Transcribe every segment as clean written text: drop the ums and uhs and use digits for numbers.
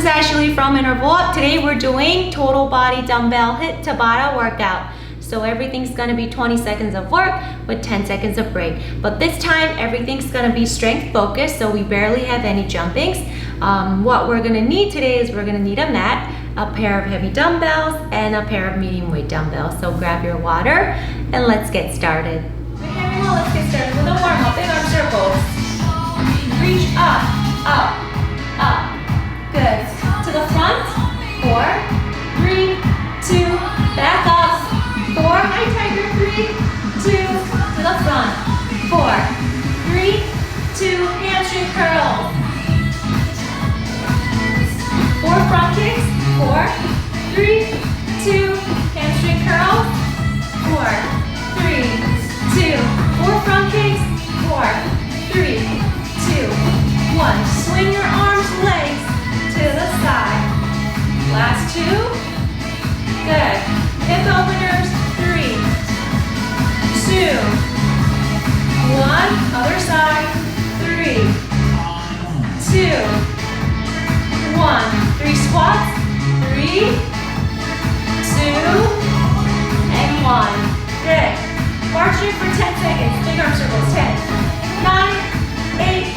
is Ashley from IntervalUp. Today we're doing total body dumbbell HIIT Tabata workout. So everything's gonna be 20 seconds of work with 10 seconds of break. But this time everything's gonna be strength focused, so we barely have any jumpings. What we're gonna need today is we're gonna need a mat, a pair of heavy dumbbells, and a pair of medium weight dumbbells. So grab your water and let's get started. Okay, everyone, let's get started with a warm up. Big arm circles. Reach up, up, up. Good. To the front. 4, 3, 2, back up. 4, high tiger. 3, 2, to the front. 4, 3, 2, hamstring curl. 4 front kicks. 4, 3, 2, hamstring curl. 4, 3, 2, 4 front kicks. 4, 3, 2, 1. Swing your arms, legs to the side. Last 2. Good. Hip openers. 3, 2, 1. Other side. 3, 2, 1. 3 squats. 3, 2, and 1. Good. March it for 10 seconds. Big arm circles. 10, 9, 8,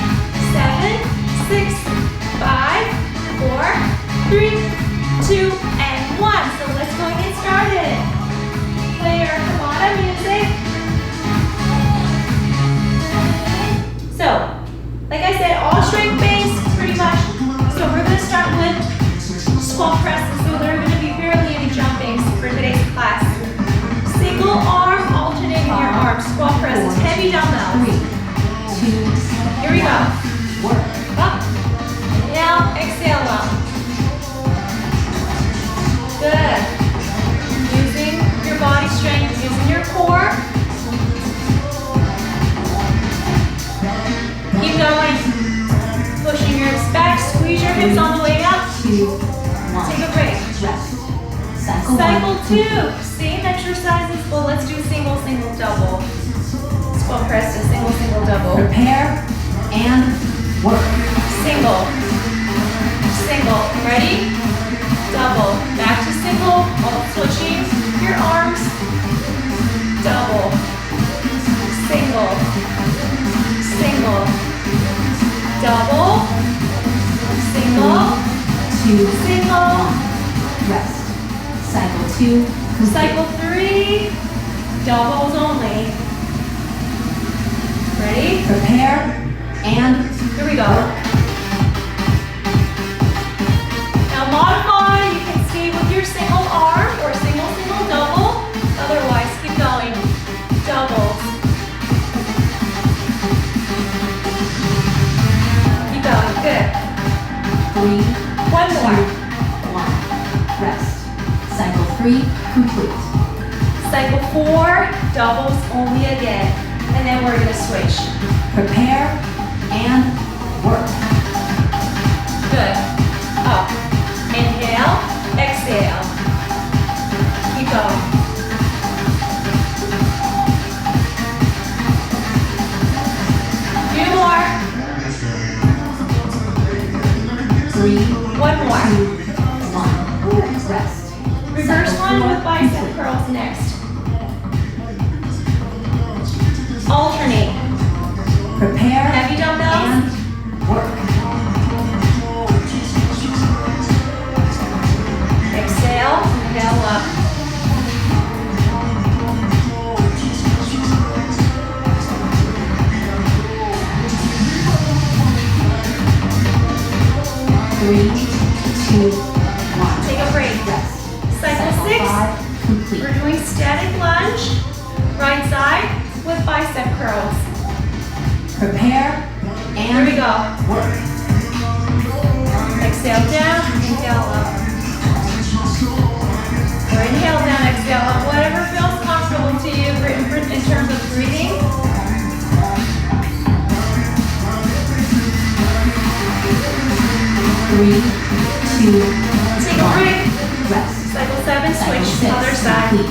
7, 6, 5, 4, 3, 2, and 1. So let's go and get started. Play your Tabata music. So, like I said, all strength based, pretty much. So we're going to start with squat presses. So there are going to be barely any jumpings for today's class. Single arm, alternating your arms. Squat presses, heavy dumbbells. 3, 2, Here we go. work. Up. Now, exhale up. Good. Using your body strength, using your core. Keep going. Pushing your hips back, squeeze your hips on the way up. 2, 1. Take a break. Rest. Cycle Cycle 1. 2. Same exercises, but let's do single, single, double. Squat press to single, single, double. Prepare and work. Single, single, ready? Double, back to single, switching your arms, double, single, single, double, single, 2, single, 1. Rest. Cycle 2. Complete. cycle 3, doubles only. Ready? Prepare and Here we go. work. Now modify, you can stay with your single arm or single, single, double. Otherwise, keep going. Doubles. Keep going, good. 3, One 2, more. 1. Rest. Cycle 3 complete. Cycle 4, doubles only again. And then we're gonna switch. Prepare and work. Good. Up. Inhale, exhale. Keep going. Few more. 3, One more. 2, 1. Rest. Reverse Cycle one 4 with bicep complete. curls next. Alternate. Prepare Heavy dumbbells. and work. Exhale, inhale up. Three, 2, 1. Take a break. Rest. Cycle 6. 5 complete. We're doing static lunge. Right side with bicep curls. Prepare Here we and go. work. Exhale down, inhale up. Or inhale down, exhale up. Whatever feels comfortable to you in terms of breathing. 3, 2, Take a 1. break. Rest. Cycle 7, Cycle switch 6 other side. complete.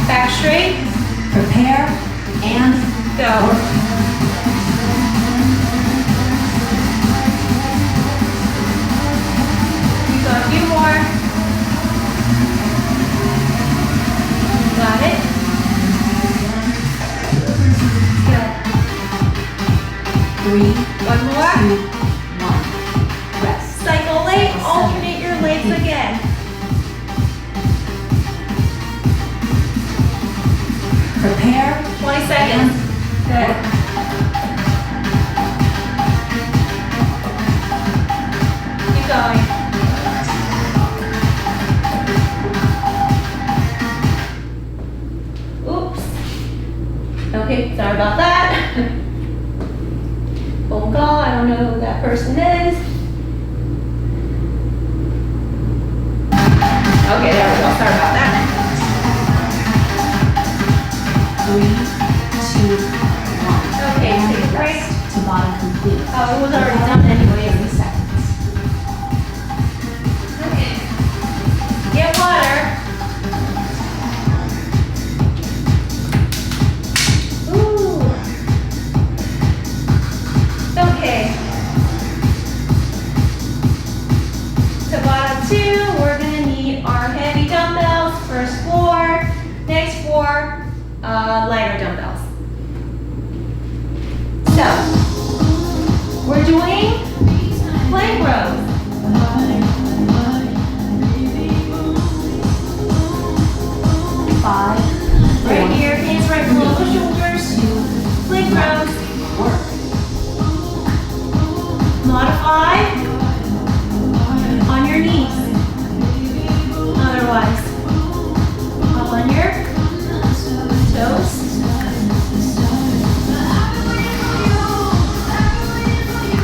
Back straight. Prepare and Go. work. 3, One more. 2, 1. Rest. Cycle 8, alternate your legs again. Prepare. 20 seconds. Good. Keep going. Oops. Okay, sorry about that. Phone call, I don't know who that person is. Okay, there we go. Sorry about that. 3, 2, 1. Okay, And take a break. rest. Tabata complete. Oh, it was already done anyway. 30 seconds. Okay. Get water. Ooh. Okay. Tabata 2, we're gonna need our heavy dumbbells. First 4, next 4, lighter dumbbells. So, we're doing plank rows. 5, 4, Right here, hands right below the shoulders. 2, Plank rows. work. Modify on your knees. Otherwise, up on your toes.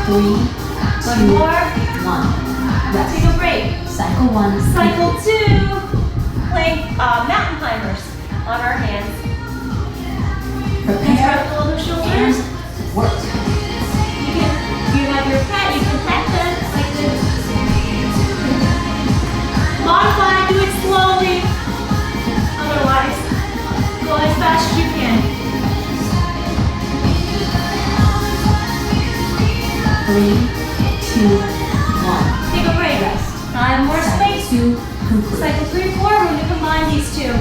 3, 2, 1. One more. Rest. Take a break. Cycle 1. Cycle 2. Plank mountain climbers on our hands. Hands right Prepare. below the And shoulders. work. You have your pet, you can pet them like this. Modify, do it slowly. Otherwise, go as fast as you can. 3, 2, 1. Take a break. Rest. Now I have more space. 2, complete. Cycle 3, 4, we're going to combine these two.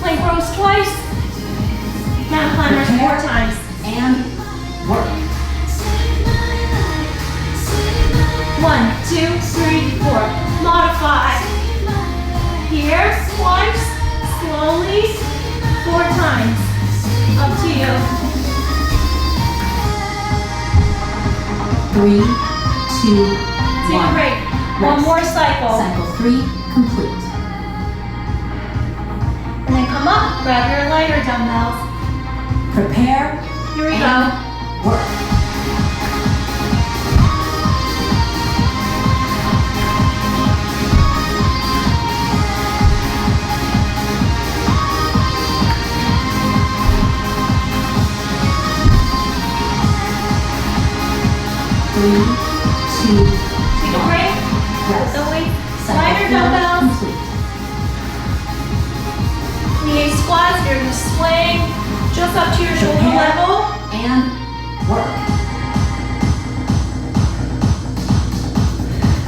Plank rows twice. Mountain climbers 4 times. And work. 1, 2, 3, 4. Modify. Here, twice, slowly, 4 times. Up to you. 3, 2, 1. Take a break. One Rest. more cycle. Cycle 3, complete. And then come up, grab your lighter dumbbells. Prepare. Here we and go. work. Three, 2, Take a break. Put the weight, Cycle lighter 4 dumbbells. complete. Knee squats, you're going to swing just up to your shoulder Prepare. level. And work.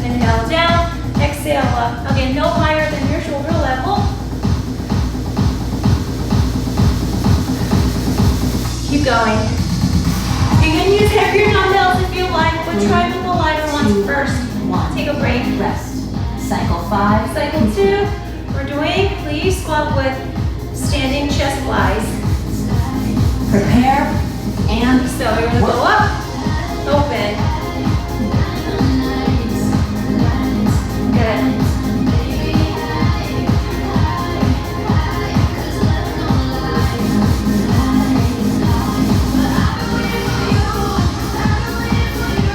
Inhale down, exhale up. Again, no higher than your shoulder level. Keep going. You can use heavier dumbbells if you like, but try with the lighter ones 2, first. 1. Take a break. Rest. Cycle 5. Cycle complete. 2, we're doing please squat with standing chest flies. Prepare. And So you're going to go up, open. Good.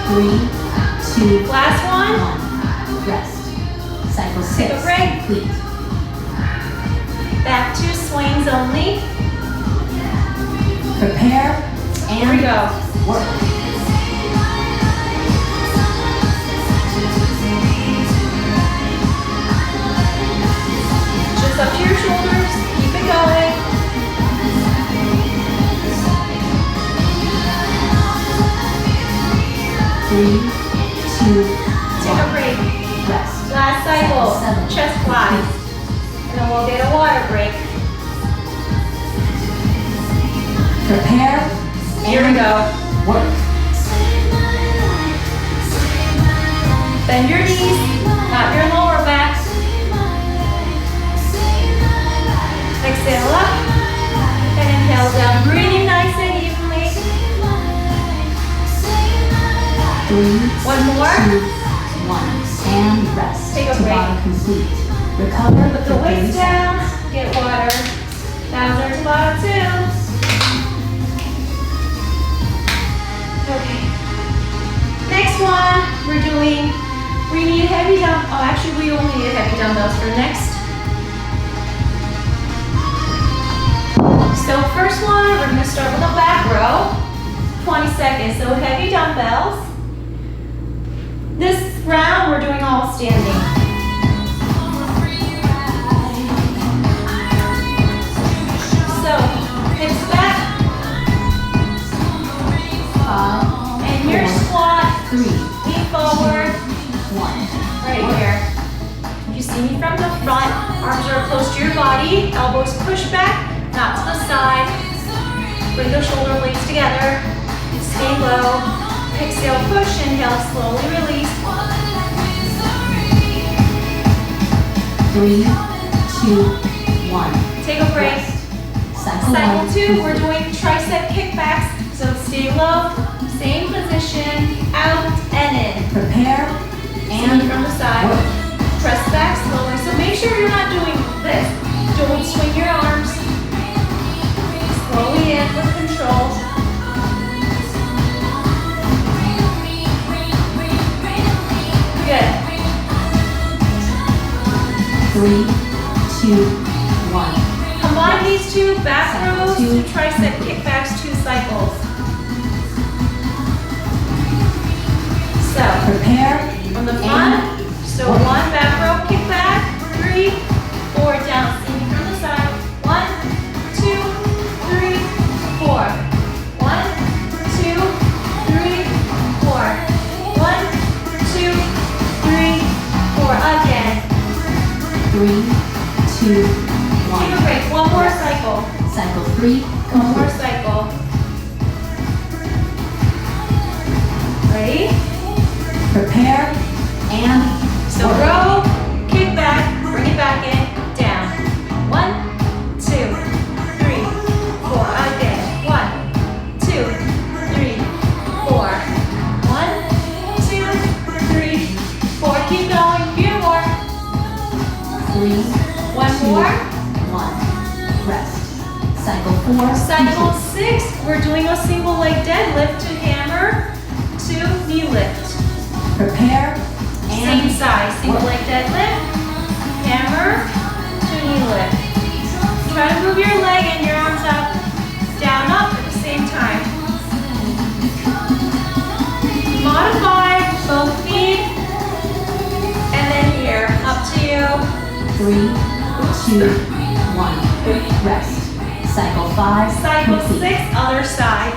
Three, 2, Last one. 1. Rest. Cycle 6. Take a break. Complete. Back to swings only. Prepare. And Here we go. work. Just up to your shoulders. Keep it going. Three, 2, Take a break. rest. Last cycle. Cycle 7. Chest flies. And then we'll get a water break. Prepare. Here we and go. Work. Bend your knees, not your lower back. Exhale up and inhale down. Breathing nice and evenly. 3, One more. 2, 1, and rest. Take a Tabata complete. Recover Put the for 30 weights down. seconds. Get water. That was our Tabata too. Okay. Next one, we need heavy dumbbells. Oh, actually, we only need heavy dumbbells for next. So first one, we're gonna start with a back row. 20 seconds, so heavy dumbbells. This round, we're doing all standing. So, hips back. 5, And your 4, squat, 3, lean forward, 1. right here. You see me from the front, arms are close to your body, elbows push back, not to the side. Bring the shoulder blades together, stay low. Exhale, push, inhale, slowly release. 3, 2, 1. Take a break. Cycle Cycle 1. 2, we're doing tricep kickbacks. So stay low, same position, out and in. Prepare And and from the side, work. press back slowly. So make sure you're not doing this. Don't swing your arms. Slowly in with control. Good. 3, 2, 1. Combine these two back Cycle rows two. to tricep kickbacks, 2 cycles. So, Prepare from the and front, so work. 1 back row kickback, 3, 4 down, see me from the side. 1, 2, 3, 4. 1, 2, 3, 4. 1, 2, 3, 4. Again. 3, 2, Take a 1. break. One more cycle. Cycle 3 One more complete. cycle. Ready? Prepare and So work. row, kick back, bring it back in, down. 1, 2, 3, 4. Again. 1, 2, 3, 4. 1, 2, 3, 4. Keep going. Few more. 3, One 2, more. 1. Rest. Cycle 4 Cycle complete. 6, we're doing a single leg deadlift to hammer to knee lift. Prepare Same and size, single leg deadlift, hammer to knee lift. Try to move your leg and your arms up, down, up at the same time. Modify both feet, and then here, up to you. 3, 2, 1. Rest. Cycle 5 Cycle complete. 6, other side.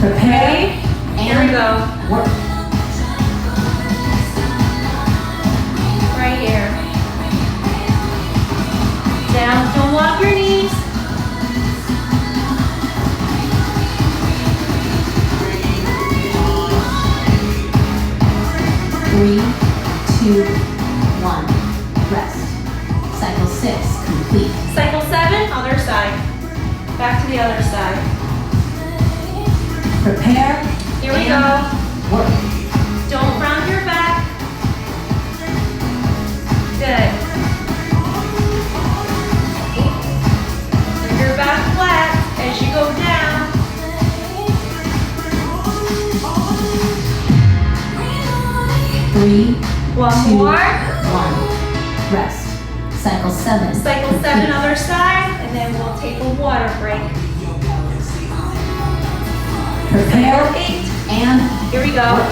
Prepare Ready? Here we and go. work. Right here. Down, don't lock your knees. Three, 2, 1. Rest. Cycle 6 complete. Cycle 7, other side. Back to the other side. Prepare Here we and go. work. Don't round your back. Good. Keep your back flat as you go down. Three, One 2, more. 1. Rest. Cycle 7. Cycle 7, other side, and then we'll take a water break. Prepare Cycle 8. and Here we go. work.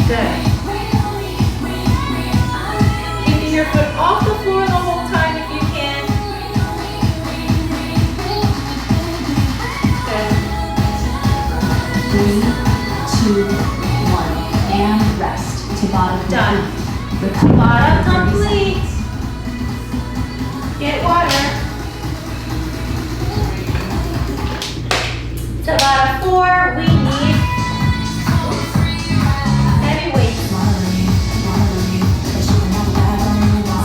Good. Keeping your foot off the floor the whole time if you can. Good. 3, 2, 1. And rest. Tabata complete. Done. Recover Tabata for 30 complete. seconds. Get water. Tabata 4, we need heavy weights.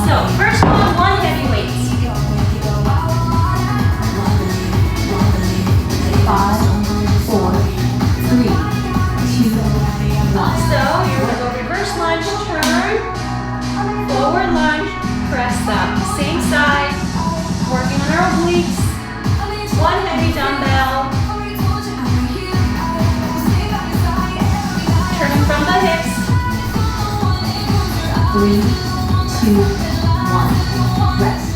So first one heavy weights. 5, 4, 3, 2, 1. So you're going to go reverse lunge, turn, forward lunge, press up. Same side, working on our obliques. One heavy dumbbell. Turning from the hips. 3, 2, 1. Rest.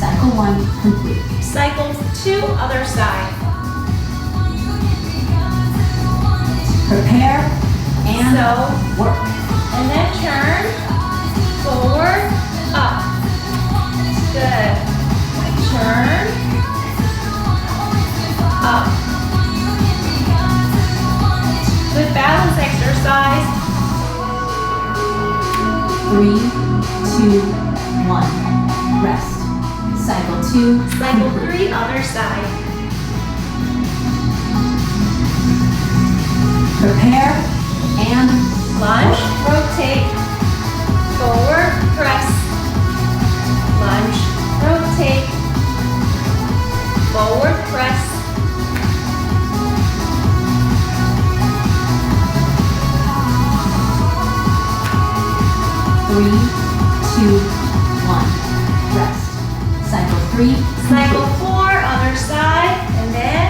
Cycle 1 complete. Cycle 2, other side. Prepare and So, work. and then turn, forward, up. Good. Turn, up. Good balance exercise. 3, 2, 1. Rest. Cycle 2 Cycle complete. 3, other side. Prepare and Lunge, rotate, forward, press. Lunge, rotate, forward, press. Three, 2, 1. Rest. Cycle 3 Cycle complete. 4, other side, and then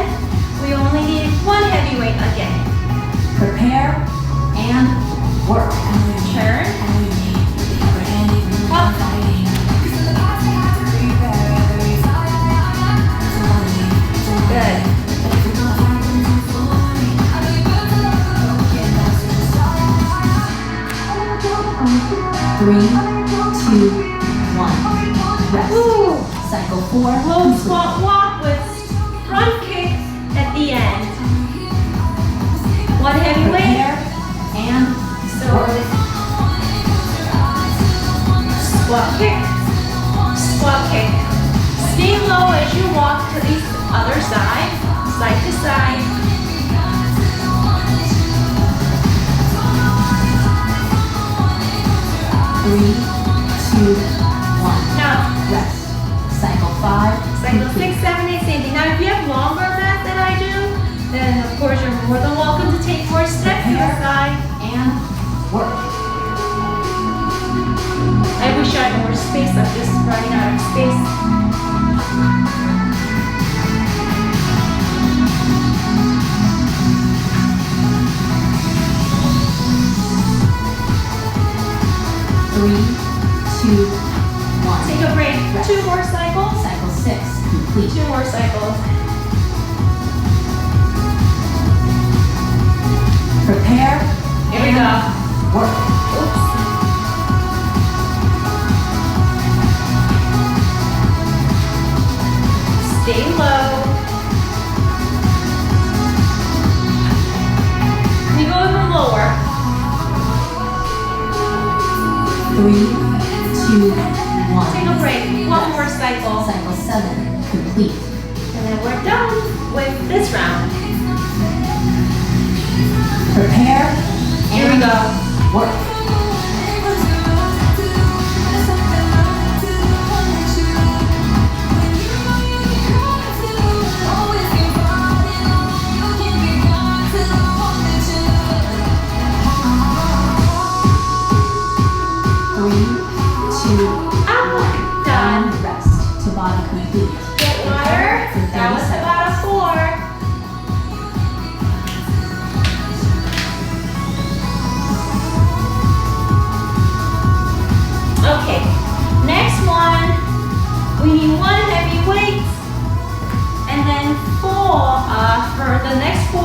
we only need one heavy weight again. Prepare and work. Turn, up, good. 3, 2, 1. Rest. Woo. Cycle 4 Low complete. squat walk with front kick at the end. One heavy weight. Prepare and So, work. squat kick, squat kick. Stay low as you walk to the other side, side to side. 3, 2, 1. Now, Rest. Cycle 5 cycle complete. 6, 7, 8, same thing. Now, if you have longer mat than I do, then of course you're more than welcome to take more steps to the Prepare. side. And work. I wish I had more space. I'm just running out of space. Three, 2, 1. Take a break. Rest. 2 more cycles. Cycle 6 complete. 2 more cycles. Prepare. Here we and go. Work. Oops. Stay low. We go even lower. 3, 2, 1. Take a break. 1 more cycle. Cycle 7 complete. And then we're done with this round. Prepare. Here we and go. Work. Three, 2, Up. Done. and rest. Tabata complete. Get water. For 30 That was seconds. about a 4. Okay, next one, we need 1 heavy weight, and then 4, for the next 4,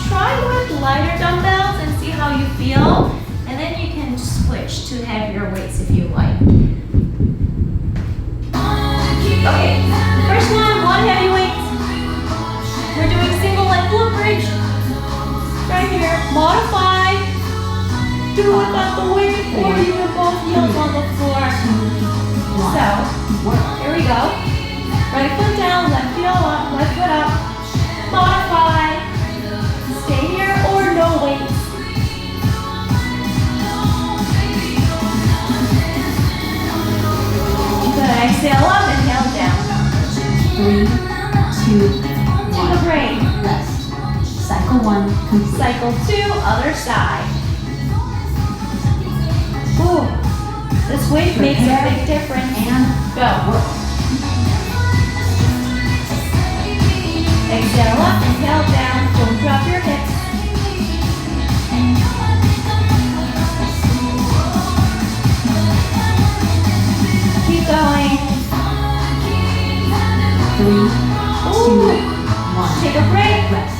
try with lighter dumbbells and see how you feel, and then you can switch to heavier weights if you like. Okay, first one heavy weight. We're doing single leg glute bridge, right here, modify. Do it without the weight or even both heels on the floor. So, here we go. Right foot down, left heel up, left foot up. Modify. Exhale up, inhale down. 3, 2, Take a break. rest. Cycle 1 complete. Cycle 2, other side. Ooh, this weight makes a big difference. And Go. work. Exhale up, inhale down. Don't drop your hips. Keep going. 3, 2, 1. Take a break. Rest.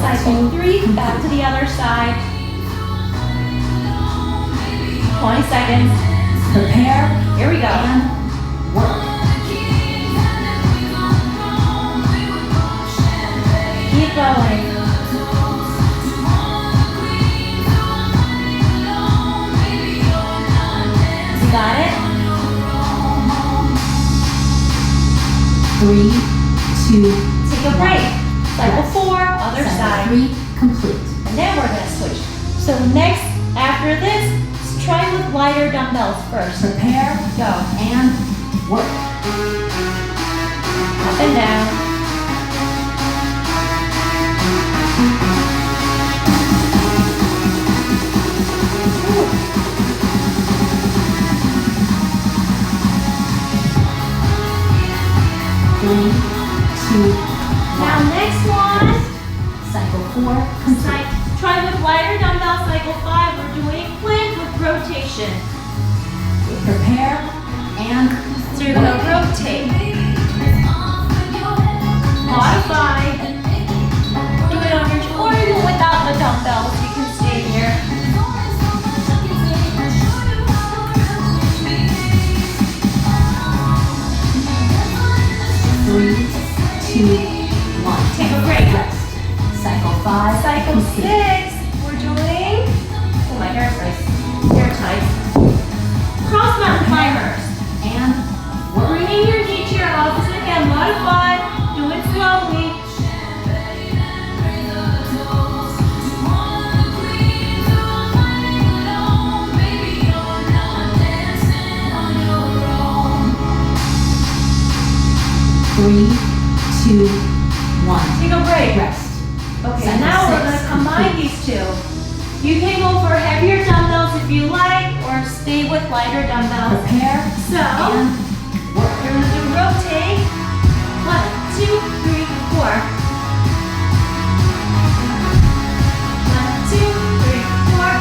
Cycle 3, back to the other side. 20 seconds. Prepare Here we go. and work. Keep going. You got it? 3, 2, Take a break. Cycle 4, other Cycle side. 3 complete. And then we're gonna switch. So next, after this, try with lighter dumbbells first. Prepare Go. and work. Up and down. Three, two, Now next one, cycle 4 complete. try with lighter dumbbells. Cycle 5, we're doing plank with rotation. Prepare and So you're gonna rotate. Modify. Do it on your, or even without the dumbbells. You can stay here. 3, 2, 1. Take a break. Rest. Cycle 5 Cycle complete. 6, we're doing, oh my hair ties. Cross mountain climbers. And work. Bringing your knee to your opposite hand, modify, do it slowly. Three, two, 1. Take a break. Rest. Okay, Cycle now we're 6 gonna combine complete. these two. You can go for heavier dumbbells if you like, or stay with lighter dumbbells. Prepare So, and work. you're gonna do rotate. 1, 2, 3, 4. 1, 2, 3, 4.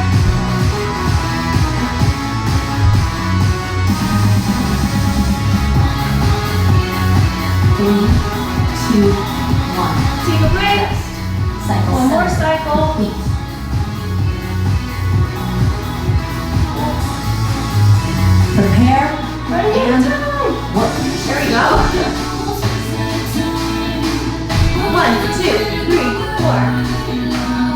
Three, two, 1. Take a break. Rest. Cycle One more 7 cycle. complete. Prepare Running out and of time. work. Here we go. 1, 2, 3, 4.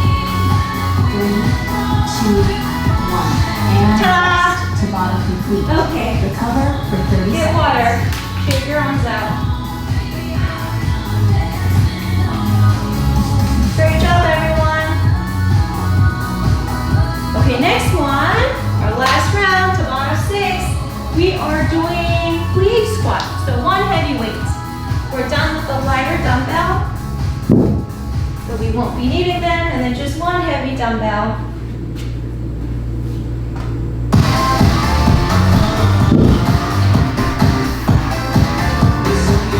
Three, two, 1. And Ta-da! rest. Tabata complete. Okay. Recover for 30 Get seconds. water. Shake your arms out. Great job, everyone. Okay, next one, our last round, Tabata 6. We are doing fleet squat. So 1 heavy weight. We're done with the lighter dumbbell. So we won't be needing them, and then just 1 heavy dumbbell.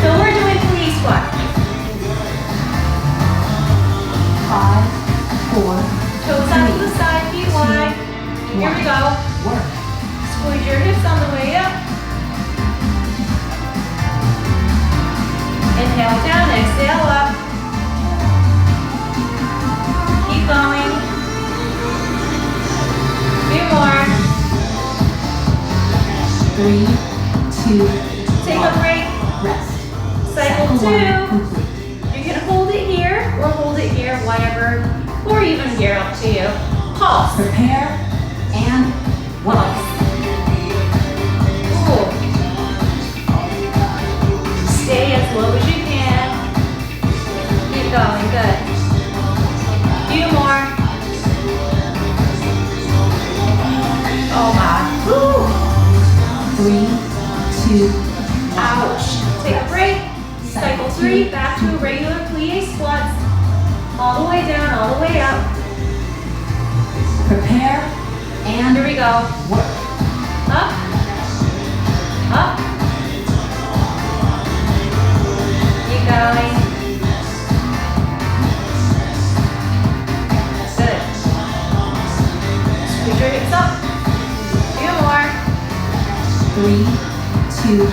So we're doing fleet squat. 5, 4, Toes out to the side, feet wide. Here we go. work. Squeeze your hips on the way up. Inhale down, exhale up. Keep going. Few more. 3, 2, Take 1. a break. Rest. Cycle 1 2. complete. You can hold it here or hold it here, whatever. Or even here, up to you. Pulse. Prepare and work. Pulse. Cool. Stay as low as you can. Keep going, good. 3, back to regular plie squats. All the way down, all the way up. Prepare and Here we go. work. Up. Up. Keep going. Good. Squeeze your hips up. Few more. 3, 2,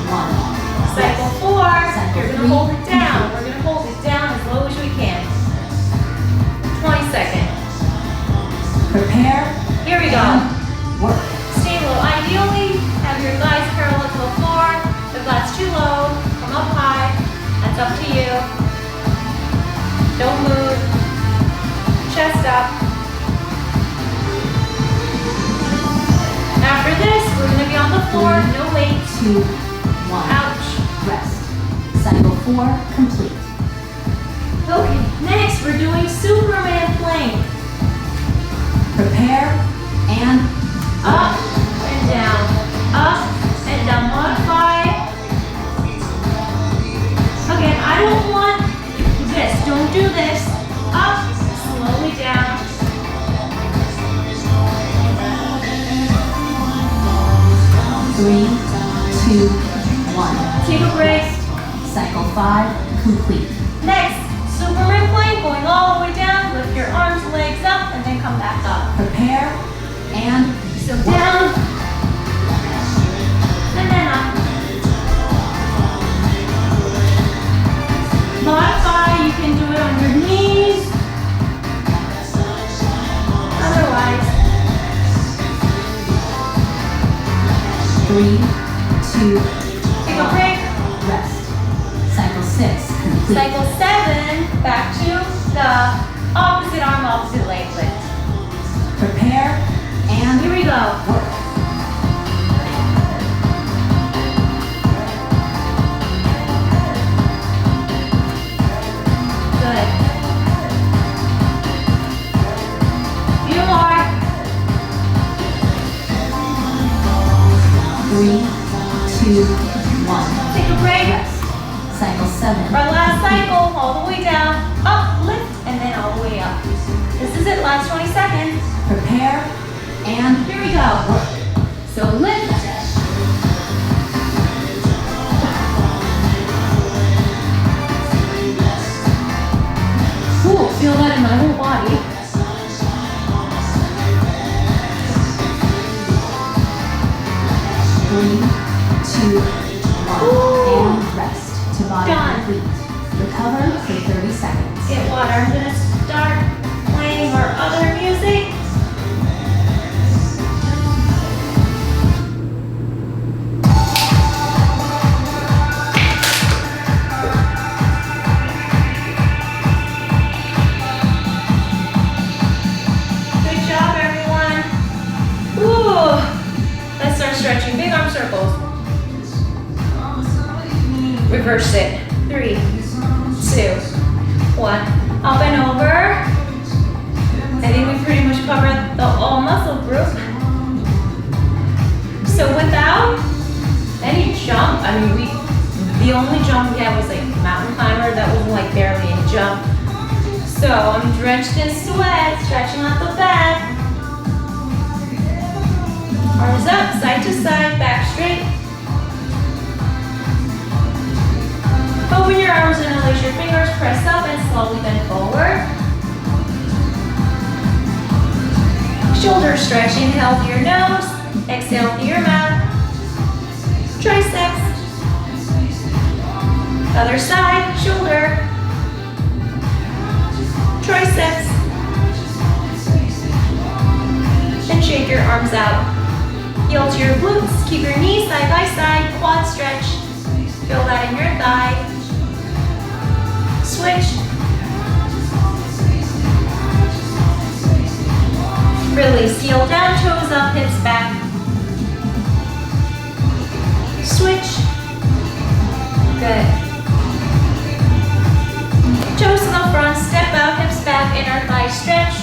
1. Cycle 4. You're going to hold it down. We're going to hold it down as low as we can. 20 seconds. Prepare. Here we go. and work. Stay low. Ideally, have your thighs parallel to the floor. If that's too low, come up high. That's up to you. Don't move. Chest up. After this, we're going to be on the floor. No weight. 2, 1. Ouch. Rest. Cycle 4 complete. Okay, next we're doing Superman plank. Prepare and Up and down. Up and down. Modify. Again, I don't want this. Don't do this. Up, slowly down. Three, 2, 1. Take a break. Cycle 5 complete. Next, Superman plank, going all the way down. Lift your arms, legs up, and then come back up. Prepare and So down, and then up. Modify, you can do it on your knees. Otherwise, 3, 2, take a break. rest. Cycle 6 complete. Cycle 7, back to the opposite arm, opposite leg lift. Prepare and Here we go. work. Good. Few more. 3, 2, 1. Take a break. Rest. Cycle 7. Our last cycle, all the way down, up, lift, and then all the way up. This is it, last 20 seconds. Prepare and Here we go. work. So lift. Cool, feel that in my whole body. 3, 2, 1. Ooh. And rest. Tabata Done. complete. Recover for 30 seconds. Get water. I'm gonna start playing our other music. Good job, everyone. Ooh. Let's start stretching. Big arm circles. Reverse it. 3, 2, 1. Up and over. I think we pretty much covered the whole muscle group. So without any jump, I mean, the only jump we had was like mountain climber. That was like barely any jump. So I'm drenched in sweat, stretching out the back. Arms up, side to side, back straight. Open your arms and release your fingers, press up and slowly bend forward. Shoulder stretch, inhale through your nose, exhale through your mouth. Triceps. Other side, shoulder. Triceps. And shake your arms out. Heel to your glutes, keep your knees side by side, quad stretch. Feel that in your thigh. Switch. Release, heel down, toes up, hips back. Switch. Good. Toes to the front, step out, hips back, inner thigh stretch.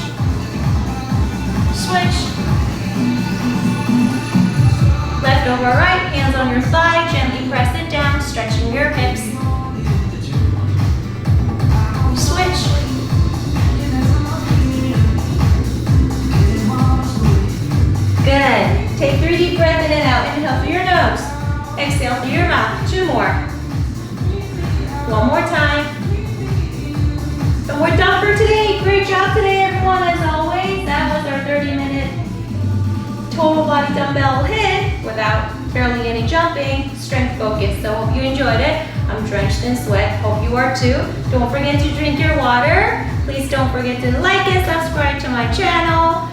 Switch. Left over right, hands on your thigh, gently press it down, stretching your hips. Exhale through your mouth. 2 more. One more time. And we're done for today. Great job today, everyone, as always. That was our 30-minute total body dumbbell hit without barely any jumping, strength focus. So hope you enjoyed it. I'm drenched in sweat. Hope you are too. Don't forget to drink your water. Please don't forget to like and subscribe to my channel.